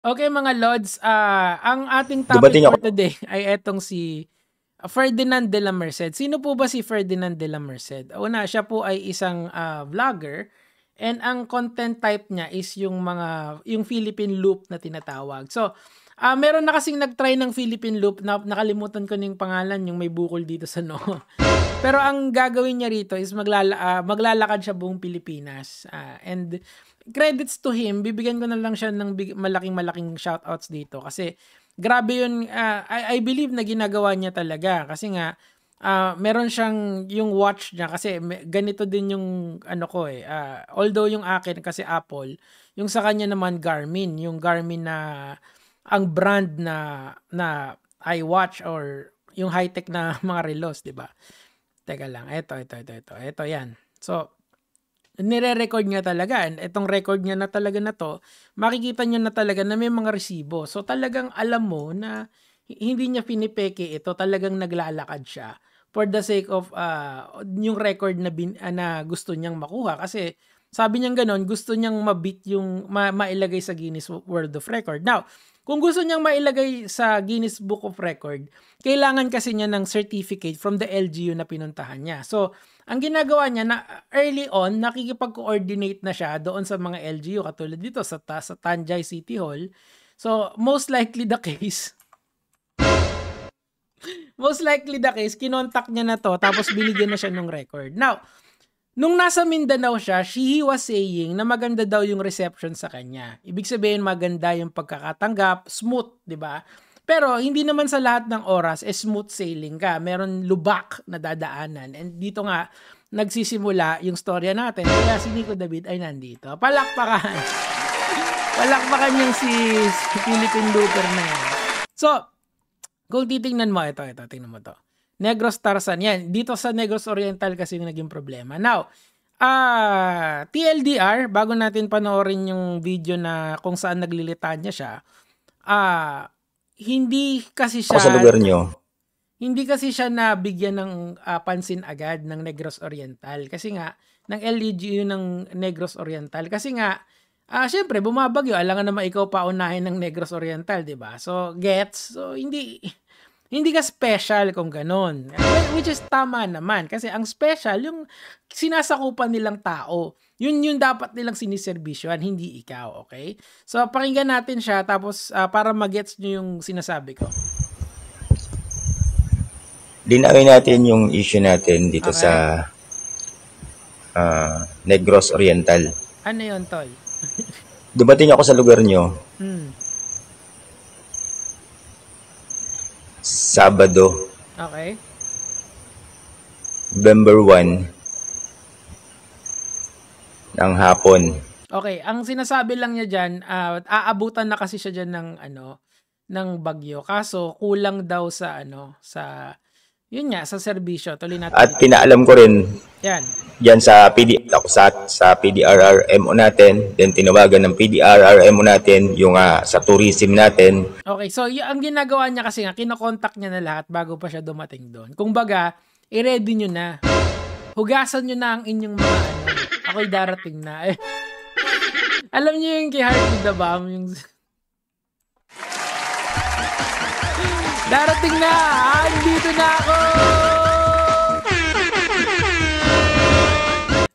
Okay mga Lods, ang ating topic Dumating for ako. today ay etong si Ferdinand de la Merced. Sino po ba si Ferdinand de la Merced? Una, siya po ay isang vlogger and ang content type niya is yung Philippine Loop na tinatawag. So, meron na kasing nag-try ng Philippine Loop na nakalimutan ko na yung pangalan, yung may bukol dito sa no. Pero ang gagawin niya rito is maglalakad siya buong Pilipinas. And credits to him, bibigyan ko na lang siya ng malaking shoutouts dito kasi grabe yun. I believe na ginagawa niya talaga kasi nga meron siyang yung watch niya kasi ganito din yung ano ko although yung akin kasi Apple, yung sa kanya naman Garmin, yung Garmin na ang brand na iWatch or yung high-tech na mga relos, 'di ba? Teka lang, ito yan. So, nire-record niya talaga. And itong record niya na talaga na to, makikita niyo na talaga na may mga resibo. So, talagang alam mo na hindi niya pinipeke ito. Talagang naglalakad siya for the sake of yung record na gusto niyang makuha. Kasi, sabi niya ganon, gusto niyang ma-beat yung mailagay sa Guinness World of Record. Now, kung gusto niyang mailagay sa Guinness Book of Record, kailangan kasi niya ng certificate from the LGU na pinuntahan niya. So, ang ginagawa niya na early on, nakikipag-coordinate na siya doon sa mga LGU katulad dito sa Tanjay City Hall. So, most likely the case, kinontak niya na to tapos binigyan na siya ng record. Now, nung nasa Mindanao siya, he was saying na maganda daw yung reception sa kanya. Ibig sabihin maganda yung pagkakatanggap, smooth, 'di ba? Pero hindi naman sa lahat ng oras smooth sailing ka. Meron lubak na dadaanan. And dito nga nagsisimula yung storya natin. Kaya si Nico David ay nandito. Palakpakan. Palakpakan yung si Philippine Looper na yan. So, kung titingnan mo, ito, tingnan mo to. Negros Tarzan. Yan, dito sa Negros Oriental kasi yung naging problema. Now, TLDR, bago natin panoorin yung video na kung saan naglilitanya siya, hindi kasi Ako sa lugar nyo. nabigyan ng pansin agad ng Negros Oriental. Kasi nga, ng LGU ng Negros Oriental. Kasi nga, syempre, bumabagyo. Alangan naman ikaw paunahin ng Negros Oriental, di ba? So, gets? So, hindi ka special kung ganun. Which is tama naman. Kasi ang special, yung sinasakupan nilang tao. Yun dapat nilang siniservisyohan, hindi ikaw, okay? So, pakinggan natin siya, tapos para magets nyo yung sinasabi ko. Linawin natin yung issue natin dito sa Negros Oriental. Ano yun, Tol? Dumating ako sa lugar nyo. Sabado. Okay. November 1 ng hapon. Okay, ang sinasabi lang niya diyan, aabutan na kasi siya diyan ng bagyo. Kaso kulang daw sa yun nga, sa serbisyo. Tuloy natin. At pinaalam ko rin yan. Diyan sa PDRRMO natin, then tinawagan ng PDRRMO natin yung sa tourism natin. Okay, so ang ginagawa niya kasi nga, kinokontak niya na lahat bago pa siya dumating doon. Kung baga, i-ready nyo na. Hugasan nyo na ang inyong mga ako'y darating na. Alam niyo yung kay Heart with the Bomb, yung darating na! Andito na ako!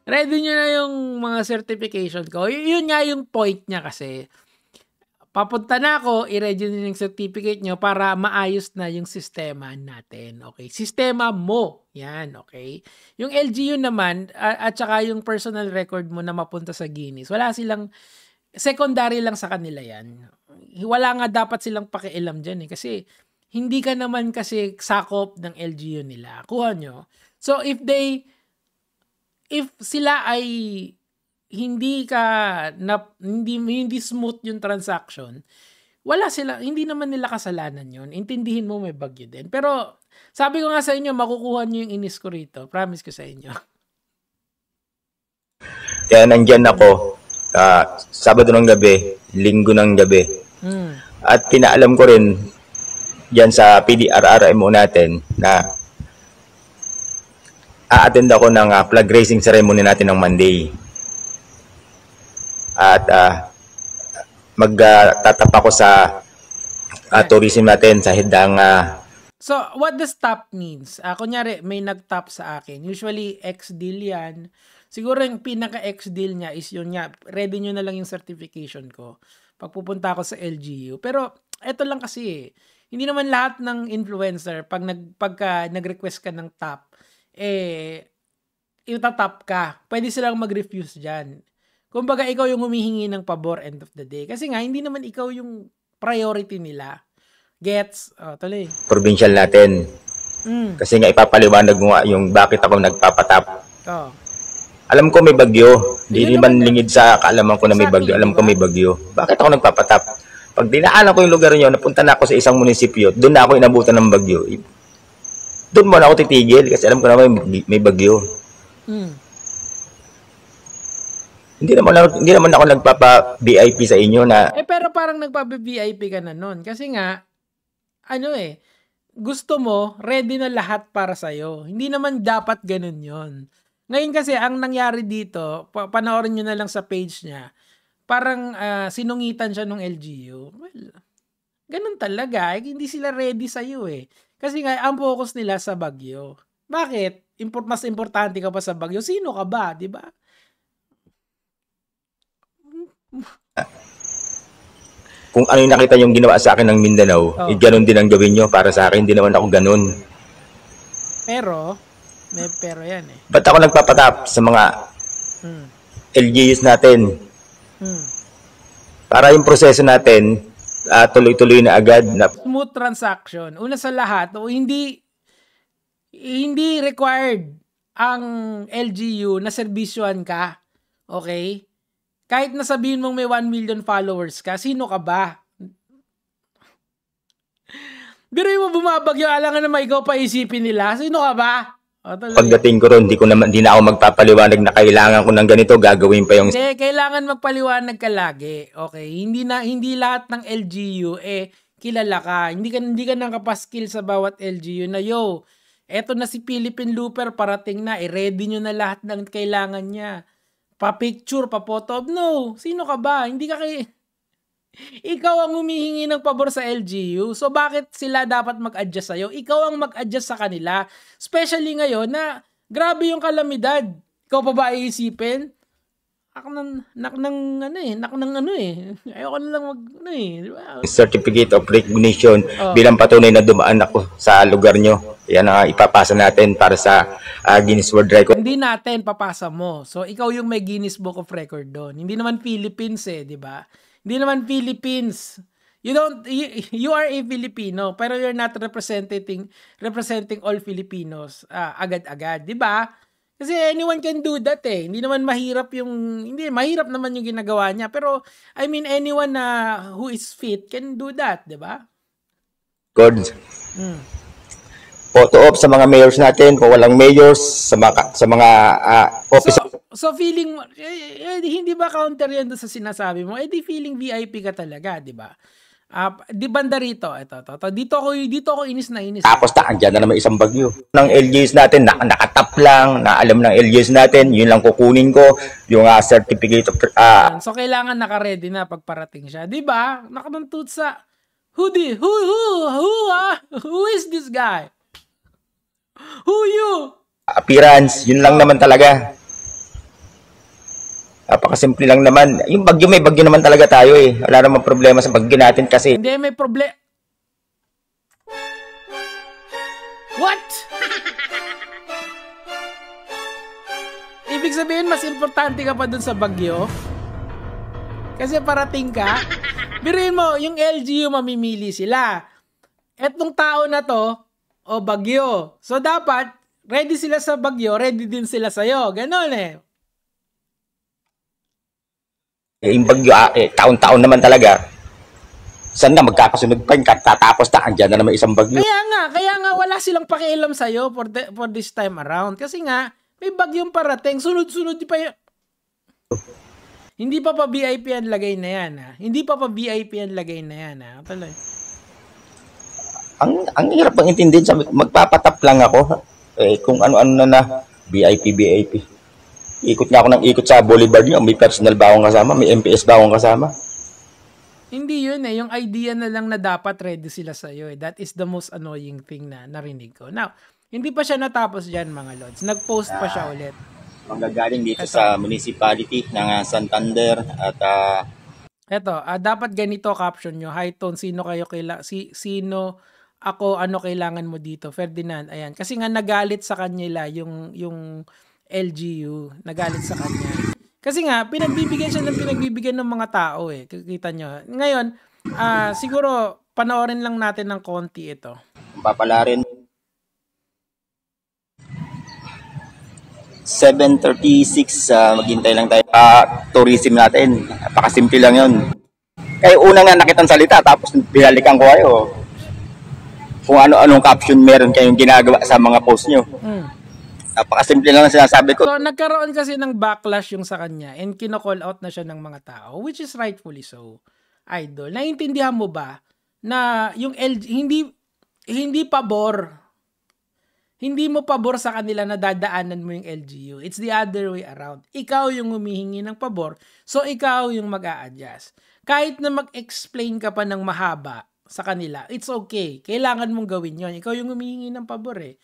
Ready nyo na yung mga certification ko. Yun nga yung point niya kasi. Papunta na ako, i-ready nyo yung certificate nyo para maayos na yung sistema natin. Okay? Sistema mo. Yan, okay? Yung LGU naman, at saka yung personal record mo na mapunta sa Guinness, wala silang, secondary lang sa kanila yan. Wala nga dapat silang pakialam dyan kasi hindi ka naman kasi sakop ng LGU nila. Kuha nyo. So, if sila ay hindi smooth yung transaction, hindi naman nila kasalanan yun. Intindihin mo may bagyo din. Pero, sabi ko nga sa inyo, makukuha nyo yung inis ko rito. Promise ko sa inyo. Kaya nandyan ako, Sabado ng gabi, Linggo ng gabi. At pinaalam ko rin dyan sa PDRRMO natin na a-attend ako ng flag raising ceremony natin ng Monday. At magtatap ako sa tourism natin sa Hidang. So, what does tap means? Kunyari, may nag-tap sa akin. Usually, ex-deal yan. Siguro yung pinaka-ex-deal niya is yun nga, ready nyo na lang yung certification ko pag pupunta ako sa LGU. Pero, eto lang kasi hindi naman lahat ng influencer, pagka nag-request ka ng tap, itatap ka. Pwede silang mag-refuse dyan. Kumbaga, ikaw yung humihingi ng pabor end of the day. Kasi nga, hindi naman ikaw yung priority nila. Gets? Tuloy. Provincial natin. Kasi nga ipapaliwanag mo nga yung bakit ako nagpapatap. Alam ko may bagyo. Hindi naman lingid sa kaalaman ko na may bagyo. Alam ko may bagyo. Bakit ako nagpapatap? Pag dinaanan ko yung lugar nyo, napunta na ako sa isang munisipyo, doon na ako inabutan ng bagyo. Doon mo na ako titigil kasi alam ko na may bagyo. Hindi naman ako nagpapa-VIP sa inyo na... pero parang nagpapa-VIP ka na nun. Kasi nga, gusto mo, ready na lahat para sa'yo. Hindi naman dapat ganun yon. Ngayon kasi, ang nangyari dito, panoorin nyo na lang sa page niya, parang sinungitan siya ng LGU. Well, ganun talaga. Hindi sila ready sa'yo eh. Kasi nga, ang focus nila sa bagyo. Bakit? Mas importante ka pa sa bagyo. Sino ka ba? Diba? Kung ano yung nakita yung ginawa sa akin ng Mindanao, ganun din ang gawin nyo para sa akin. Hindi naman ako ganun. May pero yan eh. Ba't ako nagpapatap sa mga LGUs natin? Para yung proseso natin, tuloy-tuloy na agad. Smooth transaction. Una sa lahat, hindi required ang LGU na servisyohan ka. Okay? Kahit nasabihin mong may 1 million followers ka, sino ka ba? Pero yung bumabagyo, alangan naman ikaw pa isipin nila. Sino ka ba? Pagdating ko ron, di na ako magpapaliwanag na kailangan ko ng ganito, gagawin pa yung... Hindi, kailangan magpaliwanag ka lagi. Okay? Hindi lahat ng LGU, kilala ka. Hindi ka nakapaskill sa bawat LGU na, eto na si Philippine Looper, parating na, ready nyo na lahat ng kailangan niya. Pa-picture, pa-photo. No, sino ka ba? Hindi ka Ikaw ang humihingi ng pabor sa LGU. So, bakit sila dapat mag-adjust sa'yo? Ikaw ang mag-adjust sa kanila. Especially ngayon na grabe yung kalamidad. Ikaw pa ba iisipin? Ayoko na lang diba? Certificate of recognition bilang patunay na dumaan ako sa lugar nyo. Yan ang ipapasa natin para sa Guinness World Record. Hindi natin papasa mo. So, ikaw yung may Guinness Book of Record doon. Hindi naman Philippines di ba? Hindi naman Philippines. You are a Filipino, pero you're not representing all Filipinos agad-agad, di ba? Kasi anyone can do that Hindi naman mahirap mahirap naman yung ginagawa niya. Pero, anyone who is fit can do that, di ba? Good. Photo op sa mga mayors natin, kung walang mayors, sa mga office. So feeling, hindi ba counter yan doon sa sinasabi mo? Di feeling VIP ka talaga, di ba? Di banda rito, ito. Dito ako inis na inis. Tapos andyan na naman isang bagyo. Ng LGUs natin, nakatap lang, na alam ng LGUs natin, yun lang kukunin ko, yung certificate of... So kailangan naka-ready na pagparating siya. Di ba? Nakatuntut sa, who is this guy? Who you? Appearance, yun lang naman talaga. Napakasimple lang naman. Yung bagyo, may bagyo naman talaga tayo Wala namang problema sa bagyo natin kasi. Hindi, may problema. What? Ibig sabihin, mas importante ka pa dun sa bagyo? Kasi parating ka? Biruin mo, yung LGU mamimili sila. Etong tao na to, bagyo. So, dapat, ready sila sa bagyo, ready din sila sa'yo. Ganon Yung bagyo, taon-taon naman talaga. Saan na magkakasunod pa yung tatapos andyan na naman isang bagyo. Kaya nga wala silang pakialam sa'yo for this time around. Kasi nga, may bagyong parating. Sunod-sunod pa yun. Hindi pa VIP ang lagay na yan. Hindi pa VIP ang lagay na yan. Tuloy. Ang hirap pang intindihin. Magpapatap lang ako. Kung ano-ano na VIP. Ikot nga ako ng ikot sa Boulevard nyo. May personal ba akong kasama? May MPS ba akong kasama? Hindi yun eh. Yung idea na lang na dapat ready sila sa'yo eh. That is the most annoying thing na narinig ko. Now, hindi pa siya natapos dyan mga lods. Nag-post pa siya ulit. Manggagaling dito sa municipality ng Santander at dapat ganito caption nyo. High tone, sino ako, ano kailangan mo dito? Ferdinand, ayan. Kasi nga nagalit sa kanila yung LGU. Nagalit sa kanya. Kasi nga, pinagbibigyan ng mga tao eh. Kikita nyo. Ngayon, siguro, panoorin lang natin ng konti ito. Papalarin. 7:36, maghintay lang tayo. Tourism natin. Napakasimple lang yun. Kaya una nga nakitang salita, tapos binalikan ko kayo. Kung ano-anong caption meron kayong ginagawa sa mga post nyo. Napakasimple lang ang sinasabi ko. So, nagkaroon kasi ng backlash yung sa kanya and kino-call out na siya ng mga tao, which is rightfully so. Idol, naiintindihan mo ba na yung hindi mo pabor sa kanila na dadaanan mo yung LGU. It's the other way around. Ikaw yung humihingi ng pabor, so ikaw yung mag-a-adjust. Kahit na mag-explain ka pa ng mahaba sa kanila, it's okay. Kailangan mong gawin yon. Ikaw yung humihingi ng pabor eh.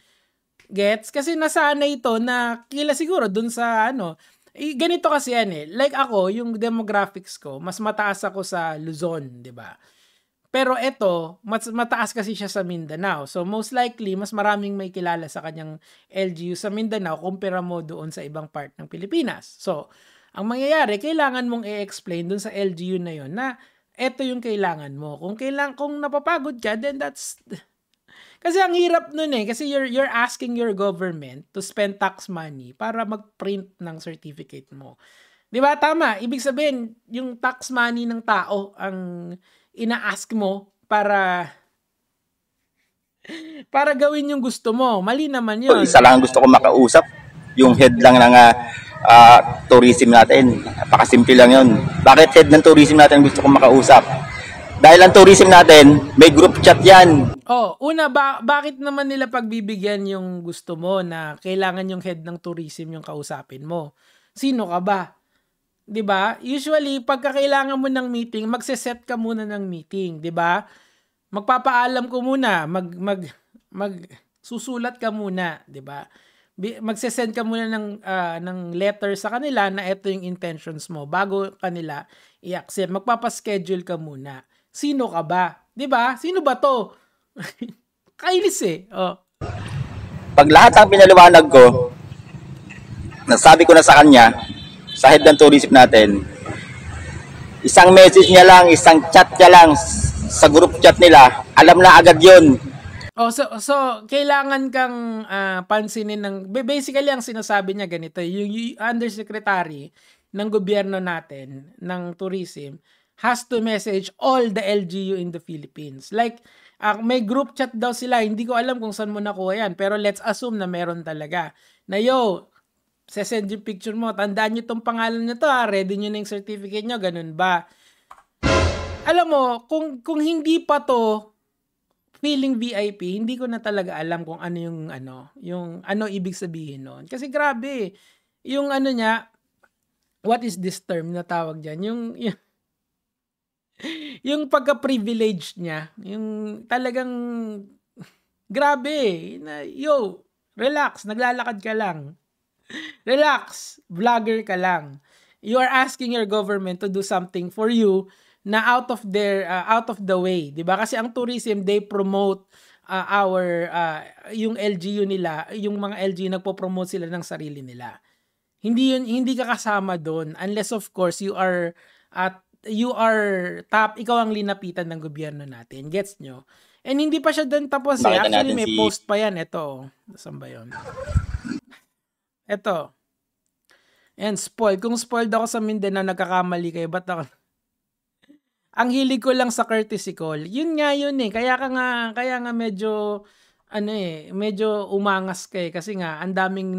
Gets? Kasi nasanay ito na kila siguro dun sa ganito kasi yan eh. Like ako, yung demographics ko, mas mataas ako sa Luzon, di ba? Pero ito, mas mataas kasi siya sa Mindanao. So most likely, mas maraming may kilala sa kanyang LGU sa Mindanao kumpara mo doon sa ibang part ng Pilipinas. So, ang mangyayari, kailangan mong i-explain doon sa LGU na yon na ito yung kailangan mo. Kung napapagod ka, then that's... Kasi ang hirap nun eh. Kasi you're asking your government to spend tax money para mag-print ng certificate mo. Di ba? Tama. Ibig sabihin, yung tax money ng tao ang ina-ask mo para gawin yung gusto mo. Mali naman yun. Isa lang gusto ko makausap. Yung head lang ng tourism natin. Napakasimple lang yun. Bakit head ng tourism natin gusto ko makausap? Dahil ang tourism natin, may group chat yan. Bakit naman nila pagbibigyan yung gusto mo na kailangan yung head ng tourism yung kausapin mo? Sino ka ba? 'Di ba? Usually, pagka kailangan mo ng meeting, magse-set ka muna ng meeting, 'di ba? Magpapaalam ko muna, susulat ka muna, 'di ba? Magse-send ka muna ng letter sa kanila na ito yung intentions mo bago kanila i-accept. Magpapaschedule ka muna. Sino ka ba? 'Di ba? Sino ba 'to? Kainis eh. Oh. Pag lahat ng pinaliwanag ko, nasabi ko na sa kanya, sa head ng tourism natin, isang message niya lang, isang chat niya lang sa group chat nila, alam na agad yun. So kailangan kang pansinin ng, basically ang sinasabi niya ganito, yung undersecretary ng gobyerno natin, ng tourism, has to message all the LGU in the Philippines. Like, may group chat daw sila, hindi ko alam kung saan mo nakuha yan, pero let's assume na meron talaga. Na sesend yung picture mo, tandaan nyo tong pangalan nyo to ready nyo na yung certificate nyo, ganun ba? Alam mo, kung hindi pa to feeling VIP, hindi ko na talaga alam kung ano yung ibig sabihin nun. Kasi grabe, yung niya, what is this term na tawag dyan? Yung pagka-privilege niya, yung talagang grabe, na relax, naglalakad ka lang. Relax, vlogger ka lang. You are asking your government to do something for you na out of the way, 'di ba? Kasi ang tourism, they promote yung LGU nila, yung mga LGU nagpo-promote sila ng sarili nila. Hindi ka kasama doon unless of course you are ikaw ang linapitan ng gobyerno natin. Gets nyo? And hindi pa siya doon tapos eh. Actually, may post pa yan. Ito. Saan ba yun? Ito. And spoiled. Kung spoiled ako sa Mindanao, nagkakamali kayo. Ba't ako? Ang hilig ko lang sa courtesy call. Yun nga yun eh. Kaya nga medyo medyo umangas ka eh. Kasi nga, ang daming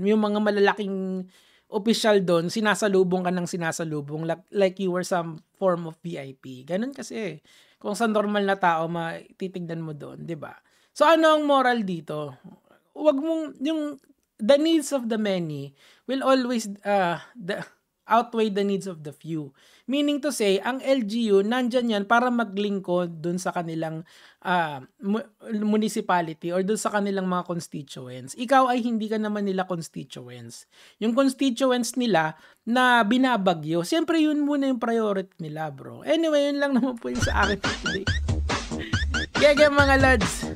yung mga malalaking official doon, sinasalubong ka ng sinasalubong like you were some form of VIP. Ganun kasi. Kung sa normal na tao, titignan mo doon, 'di ba? So ano ang moral dito? Huwag mong the needs of the many will always outweigh the needs of the few. Meaning to say, ang LGU, nandyan yan para maglingkod dun sa kanilang municipality or dun sa kanilang mga constituents. Ikaw ay hindi ka naman nila constituents. Yung constituents nila na binabagyo, siyempre yun muna yung priority nila, bro. Anyway, yun lang naman po yung sa akin today. Gege mga lads!